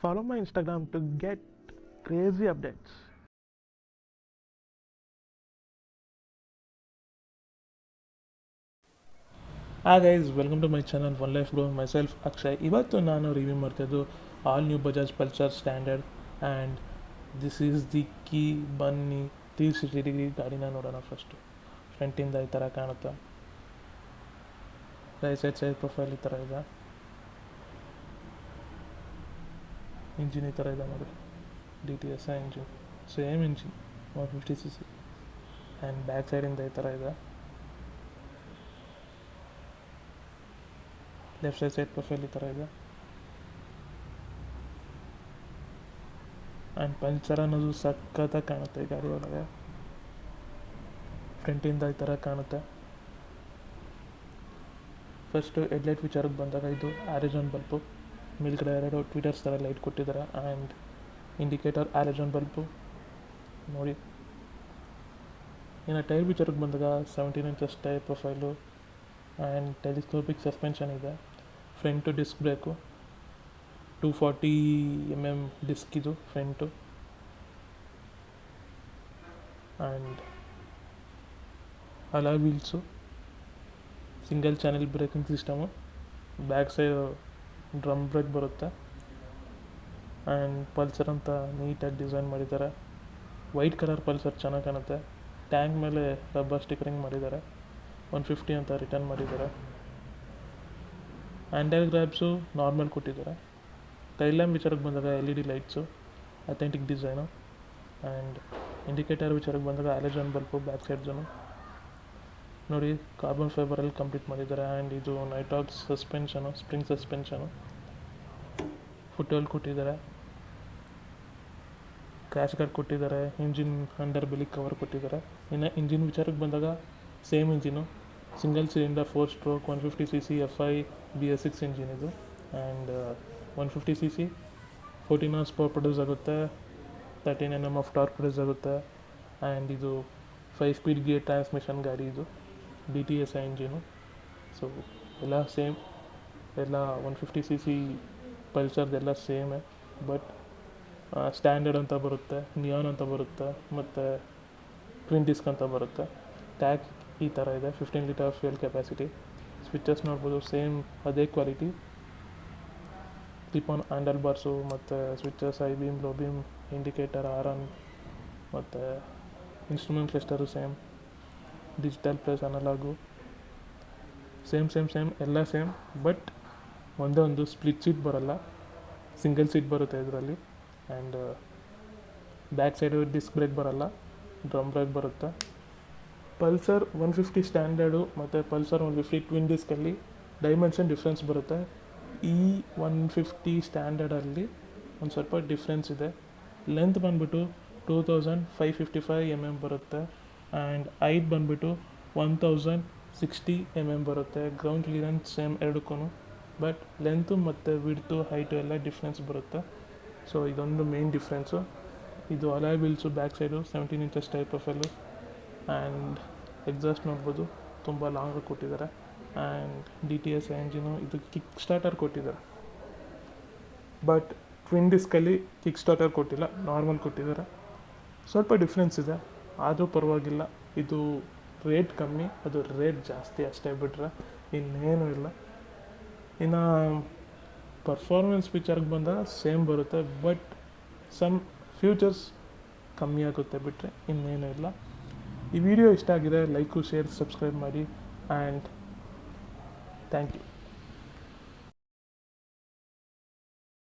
Follow my Instagram to get crazy updates. Hi guys, welcome to my channel One Life Bro. Myself Akshay. ಇವತ್ತು ನಾನು review ಮಾಡ್ತಿದ್ದು all new Bajaj Pulsar standard and this is the key. ಬನ್ನಿ 360 degree ಗಾಡಿನ ನೋಡೋಣ. First ಫ್ರಂಟಿಂದ ಈ ಥರ ಕಾಣುತ್ತೆ. Side profile ಈ ಥರ ಇದೆ. ಇಂಜಿನ್ ಈ ಥರ ಇದೆ ನೋಡಿ, DTS engine, same engine 150cc. And back ಸೈಡಿಂದ ಈ ಥರ ಇದೆ. ಲೆಫ್ಟ್ ಸೈಡ್ ಪ್ರೊಫೈಲ್ ಈ ಥರ ಇದೆ. ಆ್ಯಂಡ್ ಪಲ್ಸರ್ ಅನ್ನೋದು ಸಖತ್ತಾಗಿ ಕಾಣುತ್ತೆ ಈ ಗಾಡಿ ಒಳಗೆ. ಫ್ರಂಟಿಂದ ಈ ಥರ ಕಾಣುತ್ತೆ. ಫಸ್ಟು ಹೆಡ್ಲೈಟ್ ವಿಚಾರಕ್ಕೆ ಬಂದಾಗ ಇದು ಆರಿಜಾನ್ ಬಲ್ಬು, ಮೇಲ್ಗಡೆ 2 ಟ್ವೀಟರ್ಸ್ ಥರ ಲೈಟ್ ಕೊಟ್ಟಿದ್ದಾರೆ. ಆ್ಯಂಡ್ ಇಂಡಿಕೇಟರ್ ಆರಿಜಾನ್ ಬಲ್ಬು ನೋಡಿ. ಇನ್ನು ಟೈರ್ ವಿಚಾರಕ್ಕೆ ಬಂದಾಗ 17 inches tyre profile and telescopic suspension ಇದೆ. Front disc brake 240mm disc ಇದು front. And alloy wheels, single channel braking system, back side drum brake ಬರುತ್ತೆ. ಆ್ಯಂಡ್ ಪಲ್ಸರ್ ಅಂತ ನೀಟಾಗಿ ಡಿಸೈನ್ ಮಾಡಿದ್ದಾರೆ. ವೈಟ್ ಕಲರ್ ಪಲ್ಸರ್ ಚೆನ್ನಾಗಿ ಕಾಣುತ್ತೆ. ಟ್ಯಾಂಕ್ ಮೇಲೆ ರಬ್ಬರ್ ಸ್ಟಿಕರಿಂಗ್ ಮಾಡಿದ್ದಾರೆ. 150 ಅಂತ ರಿಟರ್ನ್ ಮಾಡಿದ್ದಾರೆ. ಹ್ಯಾಂಡಲ್ ಗ್ರ್ಯಾಬ್ಸು ನಾರ್ಮಲ್ ಕೊಟ್ಟಿದ್ದಾರೆ. ಟೈಲ್ ಲ್ಯಾಂಪ್ ವಿಚಾರಕ್ಕೆ ಬಂದಾಗ LED lights, authentic design. And indicator ವಿಚಾರಕ್ಕೆ ಬಂದಾಗ ಆಲೆಜಾನ್ ಬಲ್ಬು ಬ್ಯಾಕ್ ಸೈಡ್ಸು ನೋಡಿ, ಕಾರ್ಬನ್ ಫೈಬರಲ್ಲಿ ಕಂಪ್ಲೀಟ್ ಮಾಡಿದ್ದಾರೆ. ಆ್ಯಂಡ್ ಇದು nitrox suspension, spring suspension. Foot well ಕೊಟ್ಟಿದ್ದಾರೆ. ಕ್ರ್ಯಾಶ್ ಗಾರ್ಡ್ ಕೊಟ್ಟಿದ್ದಾರೆ. ಇಂಜಿನ್ ಅಂಡರ್ ಬೆಲಿ ಕವರ್ ಕೊಟ್ಟಿದ್ದಾರೆ. ಇನ್ನು ಇಂಜಿನ್ ವಿಚಾರಕ್ಕೆ ಬಂದಾಗ same engine, single cylinder 4 stroke 150cc FI BS6 engine ಇದು. And 150cc 14 hours power produce ಆಗುತ್ತೆ. 13 Nm ಆಫ್ ಟಾರ್ಕ್ ಪ್ರೊಡ್ಯೂಸ್ ಆಗುತ್ತೆ. And ಇದು 5 ಸ್ಪೀಡ್ ಗೇರ್ ಟ್ರಾನ್ಸ್ಮಿಷನ್ ಗಾಡಿ ಇದು, DTS ಇಂಜಿನು. ಸೊ ಎಲ್ಲ ಸೇಮ್, ಎಲ್ಲ 150cc ಪಲ್ಸರ್ದೆಲ್ಲ ಸೇಮೇ. ಬಟ್ ಸ್ಟ್ಯಾಂಡರ್ಡ್ ಅಂತ ಬರುತ್ತೆ, ನಿಯಾನ್ ಅಂತ ಬರುತ್ತೆ, ಮತ್ತು ಟ್ವಿನ್ ಡಿಸ್ಕ್ ಅಂತ ಬರುತ್ತೆ. ಟ್ಯಾಗ್ ಈ ಥರ ಇದೆ. 15 ಲೀಟರ್ ಫ್ಯೂಯಲ್ ಕೆಪಾಸಿಟಿ. ಸ್ವಿಚಸ್ ನೋಡ್ಬೋದು, ಸೇಮ್ ಅದೇ quality. Clip on handle bars ಮತ್ತು switches, high beam, low beam, indicator, horn ಮತ್ತು instrument cluster same. Digital plus analogue same ಎಲ್ಲ ಸೇಮ್. ಬಟ್ ಒಂದೇ ಒಂದು ಸ್ಪ್ಲಿಟ್ ಸೀಟ್ ಬರೋಲ್ಲ, ಸಿಂಗಲ್ ಸೀಟ್ ಬರುತ್ತೆ ಇದರಲ್ಲಿ. And back side disc brake ಬರೋಲ್ಲ, ಡ್ರಮ್ ಬ್ರೇಕ್ ಬರುತ್ತೆ. ಪಲ್ಸರ್ 150 ಸ್ಟ್ಯಾಂಡರ್ಡು ಮತ್ತು ಪಲ್ಸರ್ 150 ಟ್ವಿನ್ ಡಿಸ್ಕಲ್ಲಿ ಡೈಮೆನ್ಷನ್ ಡಿಫ್ರೆನ್ಸ್ ಬರುತ್ತೆ. ಈ 150 ಸ್ಟ್ಯಾಂಡರ್ಡಲ್ಲಿ ಒಂದು ಸ್ವಲ್ಪ ಡಿಫ್ರೆನ್ಸ್ ಇದೆ. ಲೆಂತ್ ಬಂದುಬಿಟ್ಟು 2555mm ಬರುತ್ತೆ. ಆ್ಯಂಡ್ ಹೈಟ್ ಬಂದುಬಿಟ್ಟು 1060mm ಬರುತ್ತೆ. ಗ್ರೌಂಡ್ ಕ್ಲಿಯರೆನ್ಸ್ ಸೇಮ್ ಎರಡಕ್ಕೂ. ಬಟ್ ಲೆಂತು ಮತ್ತು ವಿಡ್ತು ಹೈಟು ಎಲ್ಲ ಡಿಫ್ರೆನ್ಸ್ ಬರುತ್ತೆ. ಸೊ ಇದೊಂದು ಮೇನ್ ಡಿಫ್ರೆನ್ಸು. ಇದು alloy wheels back side 17 inches tyre profile. And exhaust ನೋಡ್ಬೋದು, ತುಂಬ ಲಾಂಗಾಗಿ ಕೊಟ್ಟಿದ್ದಾರೆ. ಆ್ಯಂಡ್ DTS ಇಂಜಿನು, ಇದು ಕಿಕ್ ಸ್ಟಾರ್ಟರ್ ಕೊಟ್ಟಿದ್ದಾರೆ. ಬಟ್ ಟ್ವಿನ್ ಡಿಸ್ಕಲ್ಲಿ ಕಿಕ್ ಸ್ಟಾರ್ಟರ್ ಕೊಟ್ಟಿಲ್ಲ, ನಾರ್ಮಲ್ ಕೊಟ್ಟಿದ್ದಾರೆ. ಸ್ವಲ್ಪ ಡಿಫ್ರೆನ್ಸ್ ಇದೆ, ಆದರೂ ಪರವಾಗಿಲ್ಲ. ಇದು ರೇಟ್ ಕಮ್ಮಿ, ಅದು ರೇಟ್ ಜಾಸ್ತಿ ಅಷ್ಟೇ ಬಿಟ್ಟರೆ ಇನ್ನೇನೂ ಇಲ್ಲ. ಇನ್ನು ಪರ್ಫಾರ್ಮೆನ್ಸ್ ವಿಚಾರಕ್ಕೆ ಬಂದಾಗ ಸೇಮ್ ಬರುತ್ತೆ. ಬಟ್ ಸಮ್ ಫ್ಯೂಚರ್ಸ್ ಕಮ್ಮಿ ಆಗುತ್ತೆ ಬಿಟ್ಟರೆ ಇನ್ನೇನೂ ಇಲ್ಲ. ಈ ವಿಡಿಯೋ ಇಷ್ಟ ಆಗಿದೆ ಲೈಕು, ಶೇರ್, ಸಬ್ಸ್ಕ್ರೈಬ್ ಮಾಡಿ. And thank you.